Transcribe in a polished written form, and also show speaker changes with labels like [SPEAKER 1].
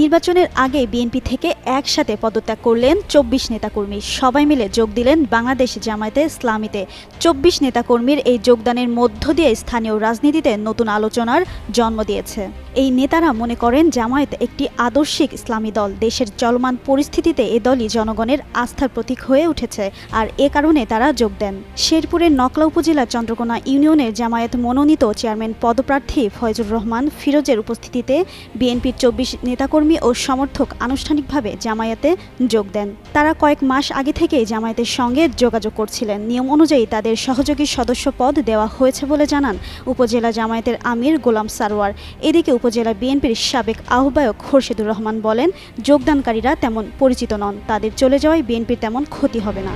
[SPEAKER 1] নির্বাচনের আগে বিএনপি থেকে একসাথে পদত্যাগ করলেন ২৪ নেতাকর্মী। সবাই মিলে যোগ দিলেন বাংলাদেশ জামায়াতে ইসলামীতে। ২৪ নেতাকর্মীর এই যোগদানের মধ্য দিয়ে স্থানীয় রাজনীতিতে নতুন আলোচনার জন্ম দিয়েছে। এই নেতারা মনে করেন জামায়াত একটি আদর্শিক ইসলামী দল। দেশের চলমান পরিস্থিতিতে এ দলই জনগণের আস্থার প্রতীক হয়ে উঠেছে, আর এ কারণে তারা যোগ দেন। শেরপুরের নকলা উপজেলার চন্দ্রকোনা ইউনিয়নের জামায়াত মনোনীত চেয়ারম্যান পদপ্রার্থী ফয়জুর রহমান ফিরোজের উপস্থিতিতে বিএনপির ২৪ নেতাকর্মী ও সমর্থক আনুষ্ঠানিকভাবে জামায়াতে যোগ দেন। তারা কয়েক মাস আগে থেকেই জামায়াতের সঙ্গে যোগাযোগ করছিলেন। নিয়ম অনুযায়ী তাদের সহযোগী সদস্য পদ দেওয়া হয়েছে বলে জানান উপজেলা জামায়াতের আমির গোলাম সারোয়ার। এদিকে উপজেলা বিএনপির সাবেক আহ্বায়ক খোরশেদুর রহমান বলেন, যোগদানকারীরা তেমন পরিচিত নন, তাদের চলে যাওয়ায় বিএনপির তেমন ক্ষতি হবে না।